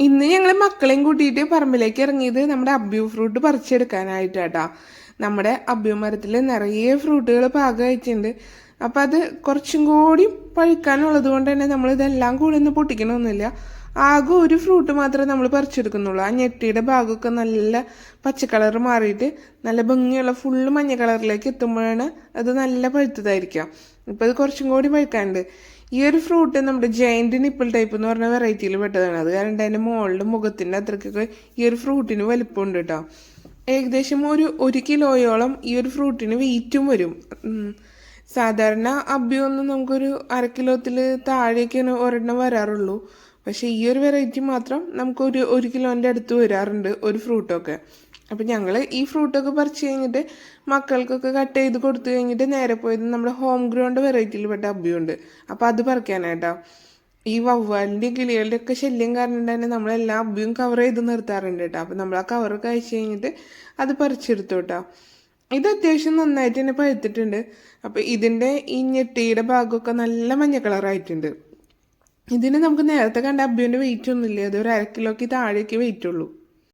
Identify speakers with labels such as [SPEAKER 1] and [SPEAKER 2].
[SPEAKER 1] ഇന്ന് ഞങ്ങൾ മക്കളെയും കൂട്ടിയിട്ട് പറമ്പിലേക്ക് ഇറങ്ങിയത് നമ്മുടെ അബ്യൂ ഫ്രൂട്ട് പറിച്ചെടുക്കാനായിട്ടാട്ടാ. നമ്മുടെ അബ്യൂ മരത്തിൽ നിറയെ ഫ്രൂട്ടുകൾ പാകമായിട്ടുണ്ട്. അപ്പം അത് കുറച്ചും കൂടി പഴുക്കാനുള്ളത് കൊണ്ട് തന്നെ നമ്മൾ ഇതെല്ലാം കൂടി ഒന്ന് പൊട്ടിക്കണമൊന്നുമില്ല. ആകെ ഒരു ഫ്രൂട്ട് മാത്രമേ നമ്മൾ പറിച്ചെടുക്കുന്നുള്ളൂ. ആ ഞെട്ടിയുടെ ഭാഗമൊക്കെ നല്ല പച്ച കളർ മാറിയിട്ട് നല്ല ഭംഗിയുള്ള ഫുള്ള് മഞ്ഞ കളറിലേക്ക് എത്തുമ്പോഴാണ് അത് നല്ല പഴുത്തതായിരിക്കുക. ഇപ്പം അത് കുറച്ചും കൂടി പഴുക്കാനുണ്ട്. ഈ ഒരു ഫ്രൂട്ട് നമ്മുടെ ജയന്റ് നിപ്പിൾ ടൈപ്പ് എന്ന് പറഞ്ഞ വെറൈറ്റിയിൽ പെട്ടതാണ്. അത് കാരണം അതിൻ്റെ മുകളിൽ മുഖത്തിൻ്റെ അത്രയ്ക്കൊക്കെ ഈ ഒരു ഫ്രൂട്ടിന് വലിപ്പമുണ്ട് കേട്ടോ. ഏകദേശം ഒരു കിലോയോളം ഈ ഒരു ഫ്രൂട്ടിന് വെയിറ്റും വരും. സാധാരണ അബ്ബിയൊന്നും നമുക്കൊരു അര കിലോത്തിൽ താഴേക്കാണ് ഒരെണ്ണം വരാറുള്ളൂ. പക്ഷേ ഈ ഒരു വെറൈറ്റി മാത്രം ഒരു കിലോൻ്റെ അടുത്ത് വരാറുണ്ട് ഒരു ഫ്രൂട്ടൊക്കെ. അപ്പം ഞങ്ങൾ ഈ ഫ്രൂട്ടൊക്കെ പറിച്ച് കഴിഞ്ഞിട്ട് മക്കൾക്കൊക്കെ കട്ട് ചെയ്ത് കൊടുത്തു കഴിഞ്ഞിട്ട് നേരെ പോയത് നമ്മുടെ ഹോം ഗ്രൗണ്ട് വെറൈറ്റിയിൽ പെട്ട അബ്ബിയുണ്ട്. അപ്പോൾ അത് പറിക്കാനായിട്ടാ. ഈ വവ്വാലിൻ്റെ കിളികളുടെ ഒക്കെ ശല്യം കാരണം തന്നെ നമ്മളെല്ലാം അബ്ബിയും കവർ ചെയ്ത് നിർത്താറുണ്ട് കേട്ടോ. അപ്പം നമ്മൾ ആ കവറൊക്കെ അയച്ചു കഴിഞ്ഞിട്ട് അത് പറിച്ചെടുത്തു കേട്ടോ. ഇത് അത്യാവശ്യം നന്നായിട്ട് തന്നെ പഴുത്തിട്ടുണ്ട്. അപ്പോൾ ഇതിൻ്റെ ഈ ഞെട്ടിയുടെ ഭാഗമൊക്കെ നല്ല മഞ്ഞ കളറായിട്ടുണ്ട്. ഇതിന് നമുക്ക് നേരത്തെ കണ്ട അബ്ബിയുടെ വെയിറ്റ് ഒന്നുമില്ല. അത് ഒരു അര കിലോയ്ക്ക് താഴേക്ക് വെയിറ്റ് ഉള്ളൂ.